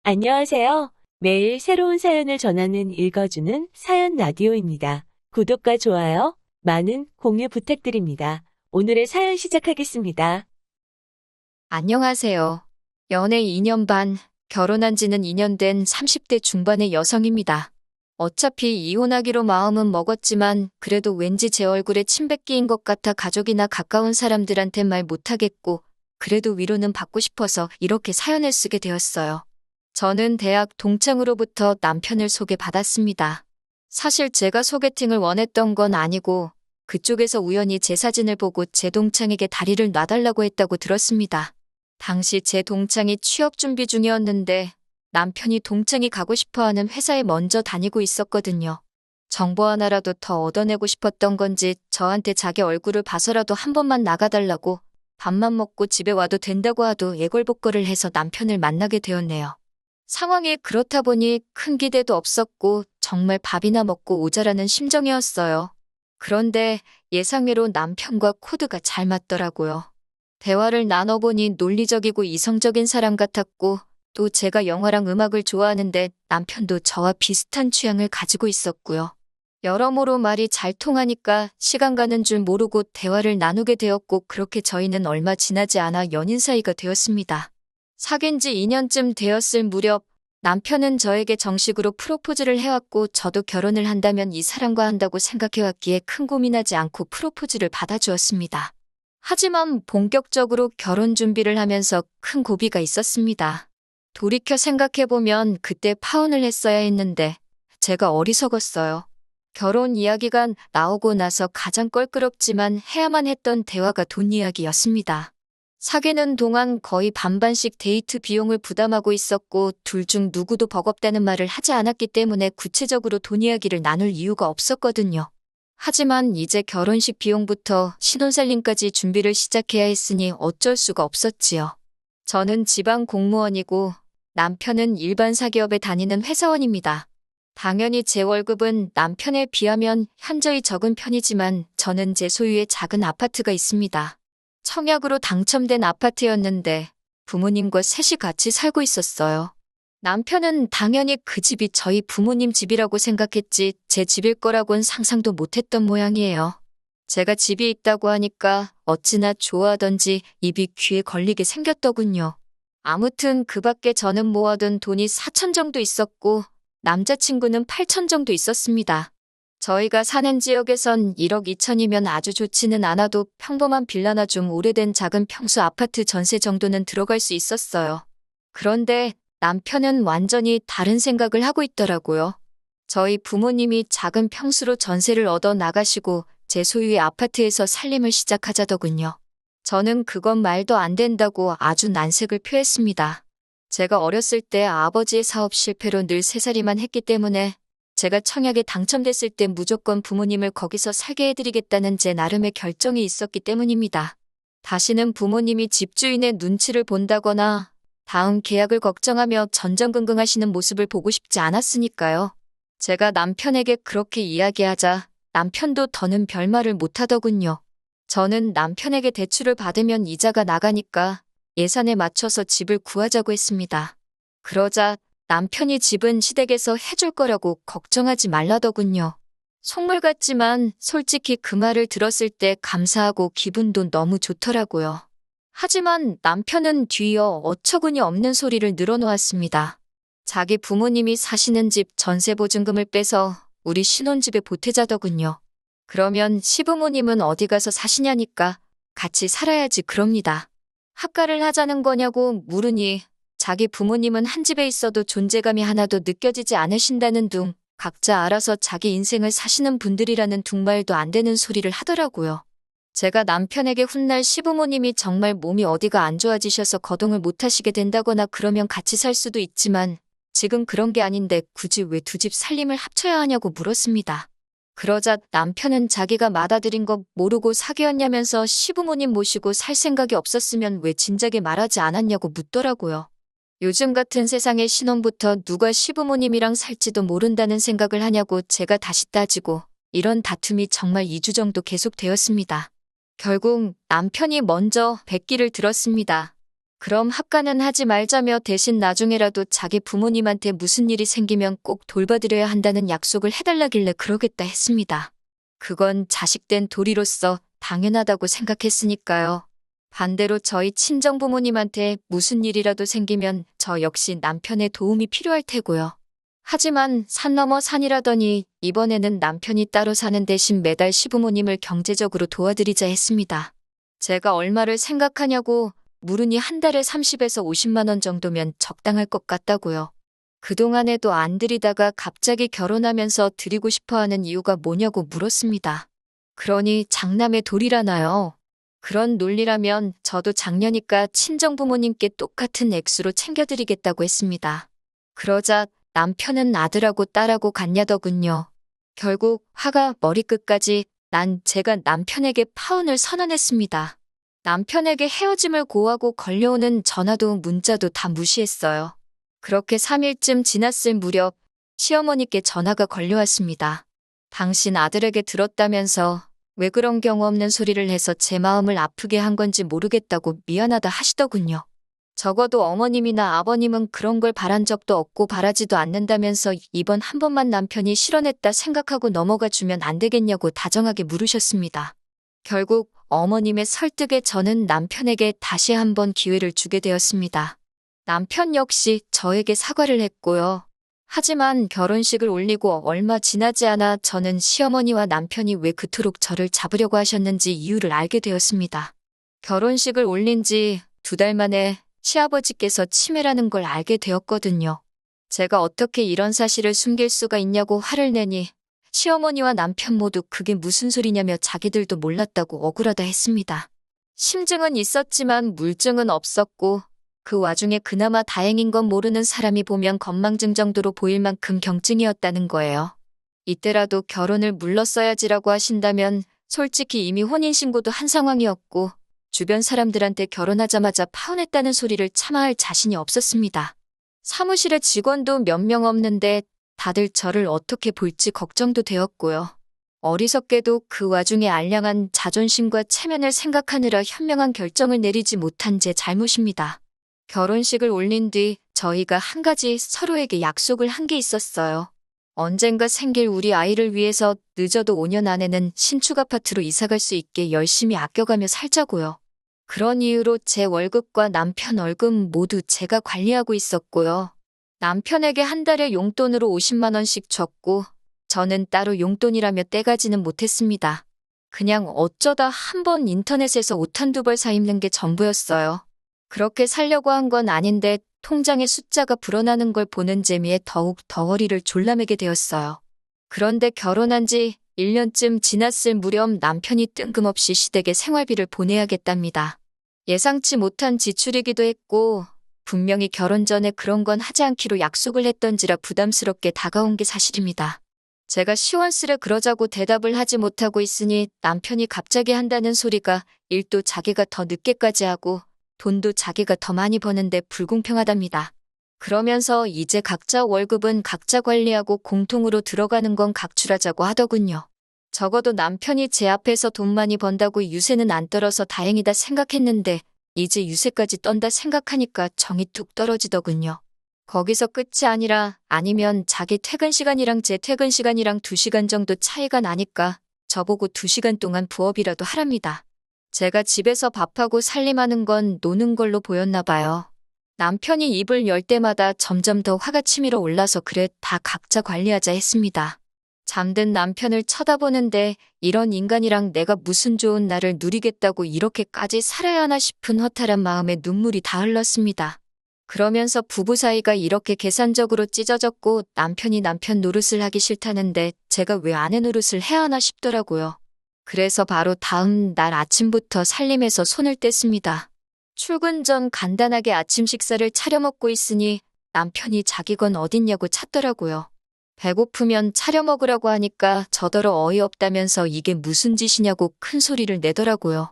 안녕하세요. 매일 새로운 사연을 전하는 읽어주는 사연 라디오입니다. 구독과 좋아요, 많은 공유 부탁드립니다. 오늘의 사연 시작하겠습니다. 안녕하세요. 연애 2년 반, 결혼한 지는 2년 된 30대 중반의 여성입니다. 어차피 이혼하기로 마음은 먹었지만 그래도 왠지 제 얼굴에 침 뱉기인 것 같아 가족이나 가까운 사람들한테 말 못하겠고 그래도 위로는 받고 싶어서 이렇게 사연을 쓰게 되었어요. 저는 대학 동창으로부터 남편을 소개받았습니다. 사실 제가 소개팅을 원했던 건 아니고 그쪽에서 우연히 제 사진을 보고 제 동창에게 다리를 놔달라고 했다고 들었습니다. 당시 제 동창이 취업 준비 중이었는데 남편이 동창이 가고 싶어하는 회사에 먼저 다니고 있었거든요. 정보 하나라도 더 얻어내고 싶었던 건지 저한테 자기 얼굴을 봐서라도 한 번만 나가달라고 밥만 먹고 집에 와도 된다고 하도 애걸복걸을 해서 남편을 만나게 되었네요. 상황이 그렇다 보니 큰 기대도 없었고 정말 밥이나 먹고 오자라는 심정이었어요. 그런데 예상외로 남편과 코드가 잘 맞더라고요. 대화를 나눠보니 논리적이고 이성적인 사람 같았고 또 제가 영화랑 음악을 좋아하는데 남편도 저와 비슷한 취향을 가지고 있었고요. 여러모로 말이 잘 통하니까 시간 가는 줄 모르고 대화를 나누게 되었고 그렇게 저희는 얼마 지나지 않아 연인 사이가 되었습니다. 사귄 지 2년쯤 되었을 무렵 남편은 저에게 정식으로 프로포즈를 해왔고 저도 결혼을 한다면 이 사람과 한다고 생각해왔기에 큰 고민하지 않고 프로포즈를 받아주었습니다. 하지만 본격적으로 결혼 준비를 하면서 큰 고비가 있었습니다. 돌이켜 생각해보면 그때 파혼을 했어야 했는데 제가 어리석었어요. 결혼 이야기가 나오고 나서 가장 껄끄럽지만 해야만 했던 대화가 돈 이야기였습니다. 사귀는 동안 거의 반반씩 데이트 비용을 부담하고 있었고 둘 중 누구도 버겁다는 말을 하지 않았기 때문에 구체적으로 돈 이야기를 나눌 이유가 없었거든요. 하지만 이제 결혼식 비용부터 신혼살림까지 준비를 시작해야 했으니 어쩔 수가 없었지요. 저는 지방 공무원이고 남편은 일반 사기업에 다니는 회사원입니다. 당연히 제 월급은 남편에 비하면 현저히 적은 편이지만 저는 제 소유의 작은 아파트가 있습니다. 청약으로 당첨된 아파트였는데 부모님과 셋이 같이 살고 있었어요. 남편은 당연히 그 집이 저희 부모님 집이라고 생각했지 제 집일 거라고는 상상도 못했던 모양이에요. 제가 집이 있다고 하니까 어찌나 좋아하던지 입이 귀에 걸리게 생겼더군요. 아무튼 그 밖에 저는 모아둔 돈이 4천 정도 있었고 남자친구는 8천 정도 있었습니다. 저희가 사는 지역에선 1억 2천이면 아주 좋지는 않아도 평범한 빌라나 좀 오래된 작은 평수 아파트 전세 정도는 들어갈 수 있었어요. 그런데 남편은 완전히 다른 생각을 하고 있더라고요. 저희 부모님이 작은 평수로 전세를 얻어 나가시고 제 소유의 아파트에서 살림을 시작하자더군요. 저는 그건 말도 안 된다고 아주 난색을 표했습니다. 제가 어렸을 때 아버지의 사업 실패로 늘 새살이만 했기 때문에 제가 청약에 당첨됐을 때 무조건 부모님을 거기서 살게 해드리겠다는 제 나름의 결정이 있었기 때문입니다. 다시는 부모님이 집주인의 눈치를 본다거나 다음 계약을 걱정하며 전전긍긍하시는 모습을 보고 싶지 않았으니까요. 제가 남편에게 그렇게 이야기하자 남편도 더는 별말을 못하더군요. 저는 남편에게 대출을 받으면 이자가 나가니까 예산에 맞춰서 집을 구하자고 했습니다. 그러자 남편이 집은 시댁에서 해줄 거라고 걱정하지 말라더군요. 속물 같지만 솔직히 그 말을 들었을 때 감사하고 기분도 너무 좋더라고요. 하지만 남편은 뒤이어 어처구니 없는 소리를 늘어놓았습니다. 자기 부모님이 사시는 집 전세보증금을 빼서 우리 신혼집에 보태자더군요. 그러면 시부모님은 어디 가서 사시냐니까 같이 살아야지 그럽니다. 합가를 하자는 거냐고 물으니 자기 부모님은 한 집에 있어도 존재감이 하나도 느껴지지 않으신다는 둥, 각자 알아서 자기 인생을 사시는 분들이라는 둥말도 안 되는 소리를 하더라고요. 제가 남편에게 훗날 시부모님이 정말 몸이 어디가 안 좋아지셔서 거동을 못 하시게 된다거나 그러면 같이 살 수도 있지만 지금 그런 게 아닌데 굳이 왜 두 집 살림을 합쳐야 하냐고 물었습니다. 그러자 남편은 자기가 맏아들인 거 모르고 사귀었냐면서 시부모님 모시고 살 생각이 없었으면 왜 진작에 말하지 않았냐고 묻더라고요. 요즘 같은 세상에 신혼부터 누가 시부모님이랑 살지도 모른다는 생각을 하냐고 제가 다시 따지고 이런 다툼이 정말 2주 정도 계속되었습니다. 결국 남편이 먼저 백기를 들었습니다. 그럼 합가는 하지 말자며 대신 나중에라도 자기 부모님한테 무슨 일이 생기면 꼭 돌봐드려야 한다는 약속을 해달라길래 그러겠다 했습니다. 그건 자식된 도리로서 당연하다고 생각했으니까요. 반대로 저희 친정부모님한테 무슨 일이라도 생기면 저 역시 남편의 도움이 필요할 테고요. 하지만 산 넘어 산이라더니 이번에는 남편이 따로 사는 대신 매달 시부모님을 경제적으로 도와드리자 했습니다. 제가 얼마를 생각하냐고 물으니 한 달에 30에서 50만 원 정도면 적당할 것 같다고요. 그동안에도 안 드리다가 갑자기 결혼하면서 드리고 싶어 하는 이유가 뭐냐고 물었습니다. 그러니 장남의 도리라나요? 그런 논리라면 저도 작년이니까 친정부모님께 똑같은 액수로 챙겨드리겠다고 했습니다. 그러자 남편은 아들하고 딸하고 같냐더군요. 결국 화가 머리끝까지 난 제가 남편에게 파혼을 선언했습니다. 남편에게 헤어짐을 고하고 걸려오는 전화도 문자도 다 무시했어요. 그렇게 3일쯤 지났을 무렵 시어머니께 전화가 걸려왔습니다. 당신 아들에게 들었다면서 왜 그런 경우 없는 소리를 해서 제 마음을 아프게 한 건지 모르겠다고 미안하다 하시더군요. 적어도 어머님이나 아버님은 그런 걸 바란 적도 없고 바라지도 않는다면서 이번 한 번만 남편이 실언했다 생각하고 넘어가 주면 안 되겠냐고 다정하게 물으셨습니다. 결국 어머님의 설득에 저는 남편에게 다시 한번 기회를 주게 되었습니다. 남편 역시 저에게 사과를 했고요. 하지만 결혼식을 올리고 얼마 지나지 않아 저는 시어머니와 남편이 왜 그토록 저를 잡으려고 하셨는지 이유를 알게 되었습니다. 결혼식을 올린 지 2달 만에 시아버지께서 치매라는 걸 알게 되었거든요. 제가 어떻게 이런 사실을 숨길 수가 있냐고 화를 내니 시어머니와 남편 모두 그게 무슨 소리냐며 자기들도 몰랐다고 억울하다 했습니다. 심증은 있었지만 물증은 없었고 그 와중에 그나마 다행인 건 모르는 사람이 보면 건망증 정도로 보일 만큼 경증이었다는 거예요. 이때라도 결혼을 물렀어야지라고 하신다면 솔직히 이미 혼인신고도 한 상황이었고 주변 사람들한테 결혼하자마자 파혼했다는 소리를 참아 할 자신이 없었습니다. 사무실에 직원도 몇 명 없는데 다들 저를 어떻게 볼지 걱정도 되었고요. 어리석게도 그 와중에 알량한 자존심과 체면을 생각하느라 현명한 결정을 내리지 못한 제 잘못입니다. 결혼식을 올린 뒤 저희가 한 가지 서로에게 약속을 한 게 있었어요. 언젠가 생길 우리 아이를 위해서 늦어도 5년 안에는 신축 아파트로 이사갈 수 있게 열심히 아껴가며 살자고요. 그런 이유로 제 월급과 남편 월급 모두 제가 관리하고 있었고요. 남편에게 한 달에 용돈으로 50만 원씩 줬고 저는 따로 용돈이라며 떼가지는 못했습니다. 그냥 어쩌다 한번 인터넷에서 옷 한두 벌 사 입는 게 전부였어요. 그렇게 살려고 한 건 아닌데 통장에 숫자가 불어나는 걸 보는 재미에 더욱 덩어리를 졸라매게 되었어요. 그런데 결혼한 지 1년쯤 지났을 무렵 남편이 뜬금없이 시댁에 생활비를 보내야겠답니다. 예상치 못한 지출이기도 했고 분명히 결혼 전에 그런 건 하지 않기로 약속을 했던지라 부담스럽게 다가온 게 사실입니다. 제가 시원스레 그러자고 대답을 하지 못하고 있으니 남편이 갑자기 한다는 소리가 일도 자기가 더 늦게까지 하고 돈도 자기가 더 많이 버는데 불공평하답니다. 그러면서 이제 각자 월급은 각자 관리하고 공통으로 들어가는 건 각출하자고 하더군요. 적어도 남편이 제 앞에서 돈 많이 번다고 유세는 안 떨어서 다행이다 생각했는데 이제 유세까지 떤다 생각하니까 정이 툭 떨어지더군요. 거기서 끝이 아니라 아니면 자기 퇴근 시간이랑 제 퇴근 시간이랑 2시간 정도 차이가 나니까 저보고 2시간 동안 부업이라도 하랍니다. 제가 집에서 밥하고 살림하는 건 노는 걸로 보였나 봐요. 남편이 입을 열 때마다 점점 더 화가 치밀어 올라서 그래 다 각자 관리하자 했습니다. 잠든 남편을 쳐다보는데 이런 인간이랑 내가 무슨 좋은 날을 누리겠다고 이렇게까지 살아야 하나 싶은 허탈한 마음에 눈물이 다 흘렀습니다. 그러면서 부부 사이가 이렇게 계산적으로 찢어졌고 남편이 남편 노릇을 하기 싫다는데 제가 왜 아내 노릇을 해야 하나 싶더라고요. 그래서 바로 다음 날 아침부터 살림에서 손을 뗐습니다. 출근 전 간단하게 아침 식사를 차려 먹고 있으니 남편이 자기 건 어딨냐고 찾더라고요. 배고프면 차려 먹으라고 하니까 저더러 어이없다면서 이게 무슨 짓이냐고 큰 소리를 내더라고요.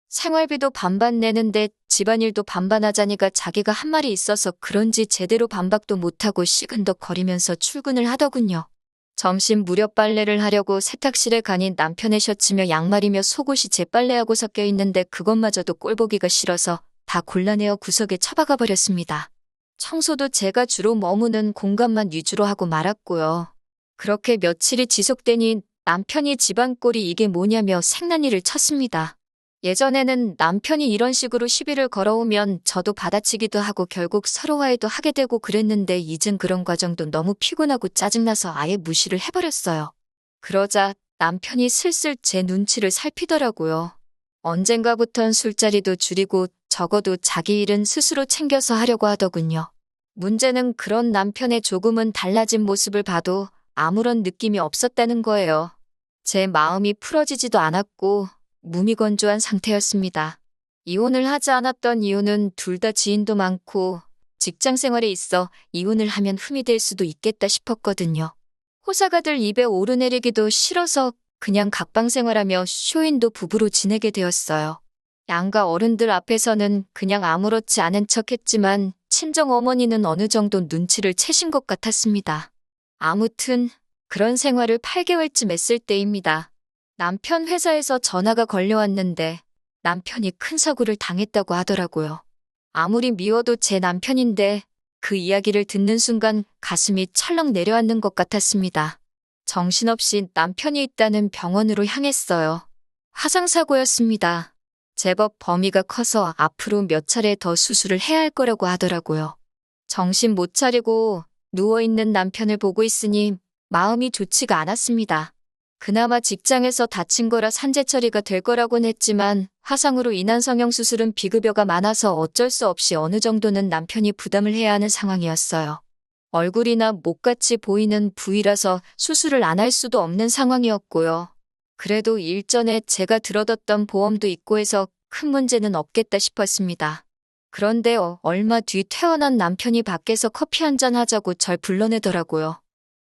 생활비도 반반 내는데 집안일도 반반 하자니까 자기가 한 말이 있어서 그런지 제대로 반박도 못하고 시근덕 거리면서 출근을 하더군요. 점심 무렵 빨래를 하려고 세탁실에 가니 남편의 셔츠며 양말이며 속옷이 제 빨래하고 섞여 있는데 그것마저도 꼴보기가 싫어서 다 골라내어 구석에 처박아 버렸습니다. 청소도 제가 주로 머무는 공간만 위주로 하고 말았고요. 그렇게 며칠이 지속되니 남편이 집안꼴이 이게 뭐냐며 생난리를 쳤습니다. 예전에는 남편이 이런 식으로 시비를 걸어오면 저도 받아치기도 하고 결국 서로 화해도 하게 되고 그랬는데 이젠 그런 과정도 너무 피곤하고 짜증나서 아예 무시를 해버렸어요. 그러자 남편이 슬슬 제 눈치를 살피더라고요. 언젠가부턴 술자리도 줄이고 적어도 자기 일은 스스로 챙겨서 하려고 하더군요. 문제는 그런 남편의 조금은 달라진 모습을 봐도 아무런 느낌이 없었다는 거예요. 제 마음이 풀어지지도 않았고 무미건조한 상태였습니다. 이혼을 하지 않았던 이유는 둘 다 지인도 많고 직장 생활에 있어 이혼을 하면 흠이 될 수도 있겠다 싶었거든요. 호사가들 입에 오르내리기도 싫어서 그냥 각방 생활하며 쇼윈도 부부로 지내게 되었어요. 양가 어른들 앞에서는 그냥 아무렇지 않은 척 했지만 친정 어머니는 어느 정도 눈치를 채신 것 같았습니다. 아무튼 그런 생활을 8개월쯤 했을 때입니다. 남편 회사에서 전화가 걸려왔는데 남편이 큰 사고를 당했다고 하더라고요. 아무리 미워도 제 남편인데 그 이야기를 듣는 순간 가슴이 철렁 내려앉는 것 같았습니다. 정신없이 남편이 있다는 병원으로 향했어요. 화상사고였습니다. 제법 범위가 커서 앞으로 몇 차례 더 수술을 해야 할 거라고 하더라고요. 정신 못 차리고 누워있는 남편을 보고 있으니 마음이 좋지가 않았습니다. 그나마 직장에서 다친 거라 산재 처리가 될 거라곤 했지만 화상으로 인한 성형수술은 비급여가 많아서 어쩔 수 없이 어느 정도는 남편이 부담을 해야 하는 상황이었어요. 얼굴이나 목같이 보이는 부위라서 수술을 안 할 수도 없는 상황이었고요. 그래도 일전에 제가 들어뒀던 보험도 있고 해서 큰 문제는 없겠다 싶었습니다. 그런데 얼마 뒤 퇴원한 남편이 밖에서 커피 한잔 하자고 절 불러내더라고요.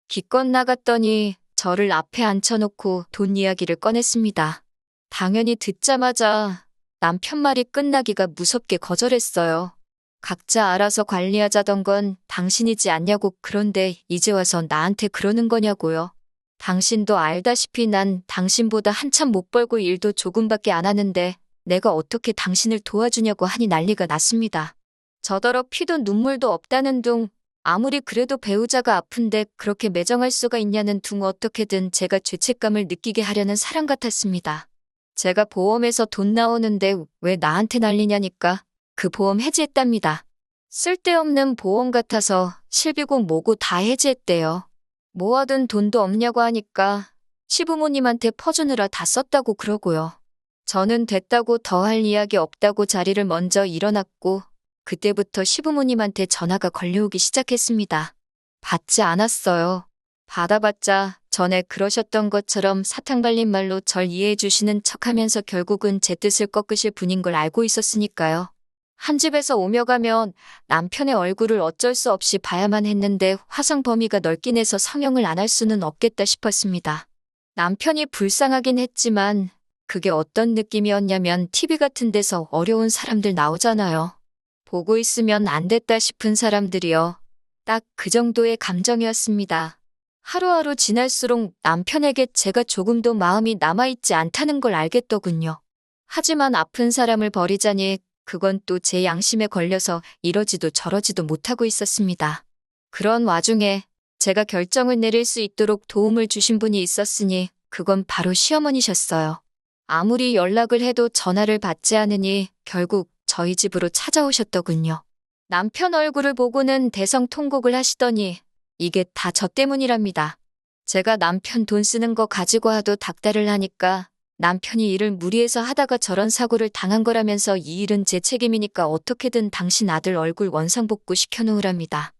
기껏 나갔더니 저를 앞에 앉혀놓고 돈 이야기를 꺼냈습니다. 당연히 듣자마자 남편 말이 끝나기가 무섭게 거절했어요. 각자 알아서 관리하자던 건 당신이지 않냐고. 그런데 이제 와서 나한테 그러는 거냐고요. 당신도 알다시피 난 당신보다 한참 못 벌고 일도 조금밖에 안 하는데 내가 어떻게 당신을 도와주냐고 하니 난리가 났습니다. 저더러 피도 눈물도 없다는 둥, 아무리 그래도 배우자가 아픈데 그렇게 매정할 수가 있냐는 둥, 어떻게든 제가 죄책감을 느끼게 하려는 사람 같았습니다. 제가 보험에서 돈 나오는데 왜 나한테 난리냐니까 그 보험 해지했답니다. 쓸데없는 보험 같아서 실비고 뭐고 다 해지했대요. 모아둔 돈도 없냐고 하니까 시부모님한테 퍼주느라 다 썼다고 그러고요. 저는 됐다고 더 할 이야기 없다고 자리를 먼저 일어났고 그때부터 시부모님한테 전화가 걸려오기 시작했습니다. 받지 않았어요. 받아봤자 전에 그러셨던 것처럼 사탕 발린 말로 절 이해해 주시는 척하면서 결국은 제 뜻을 꺾으실 분인 걸 알고 있었으니까요. 한 집에서 오며 가면 남편의 얼굴을 어쩔 수 없이 봐야만 했는데 화상 범위가 넓긴 해서 성형을 안 할 수는 없겠다 싶었습니다. 남편이 불쌍하긴 했지만 그게 어떤 느낌이었냐면 TV 같은 데서 어려운 사람들 나오잖아요. 보고 있으면 안 됐다 싶은 사람들이요. 딱 그 정도의 감정이었습니다. 하루하루 지날수록 남편에게 제가 조금도 마음이 남아있지 않다는 걸 알겠더군요. 하지만 아픈 사람을 버리자니 그건 또 제 양심에 걸려서 이러지도 저러지도 못하고 있었습니다. 그런 와중에 제가 결정을 내릴 수 있도록 도움을 주신 분이 있었으니 그건 바로 시어머니셨어요. 아무리 연락을 해도 전화를 받지 않으니 결국 저희 집으로 찾아오셨더군요. 남편 얼굴을 보고는 대성통곡을 하시더니 이게 다 저 때문이랍니다. 제가 남편 돈 쓰는 거 가지고 와도 닥달을 하니까 남편이 일을 무리해서 하다가 저런 사고를 당한 거라면서 이 일은 제 책임이니까 어떻게든 당신 아들 얼굴 원상복구 시켜놓으랍니다.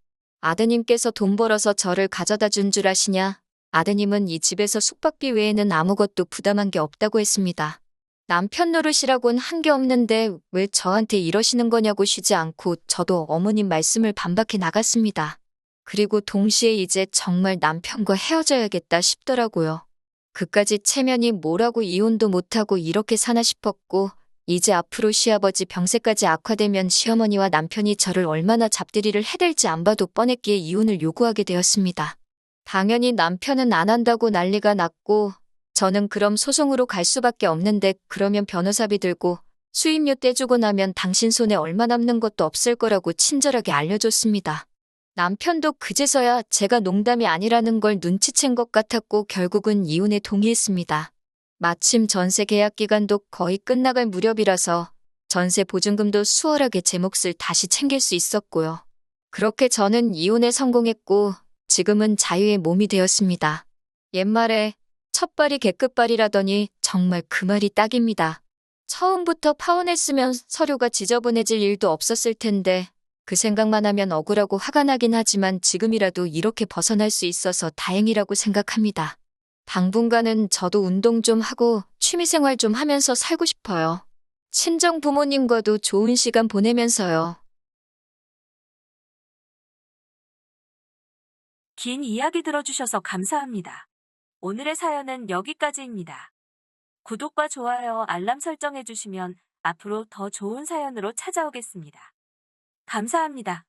아드님께서 돈 벌어서 저를 가져다 준 줄 아시냐? 아드님은 이 집에서 숙박비 외에는 아무것도 부담한 게 없다고 했습니다. 남편 노릇이라곤 한 게 없는데 왜 저한테 이러시는 거냐고 쉬지 않고 저도 어머님 말씀을 반박해 나갔습니다. 그리고 동시에 이제 정말 남편과 헤어져야겠다 싶더라고요. 그까지 체면이 뭐라고 이혼도 못하고 이렇게 사나 싶었고 이제 앞으로 시아버지 병세까지 악화되면 시어머니와 남편이 저를 얼마나 잡들이를 해댈지 안 봐도 뻔했기에 이혼을 요구하게 되었습니다. 당연히 남편은 안 한다고 난리가 났고 저는 그럼 소송으로 갈 수밖에 없는데 그러면 변호사비 들고 수임료 떼주고 나면 당신 손에 얼마 남는 것도 없을 거라고 친절하게 알려줬습니다. 남편도 그제서야 제가 농담이 아니라는 걸 눈치챈 것 같았고 결국은 이혼에 동의했습니다. 마침 전세 계약 기간도 거의 끝나갈 무렵이라서 전세 보증금도 수월하게 제 몫을 다시 챙길 수 있었고요. 그렇게 저는 이혼에 성공했고 지금은 자유의 몸이 되었습니다. 옛말에 첫발이 개끝발이라더니 정말 그 말이 딱입니다. 처음부터 파혼했으면 서류가 지저분해질 일도 없었을 텐데 그 생각만 하면 억울하고 화가 나긴 하지만 지금이라도 이렇게 벗어날 수 있어서 다행이라고 생각합니다. 당분간은 저도 운동 좀 하고 취미생활 좀 하면서 살고 싶어요. 친정 부모님과도 좋은 시간 보내면서요. 긴 이야기 들어주셔서 감사합니다. 오늘의 사연은 여기까지입니다. 구독과 좋아요, 알람 설정해주시면 앞으로 더 좋은 사연으로 찾아오겠습니다. 감사합니다.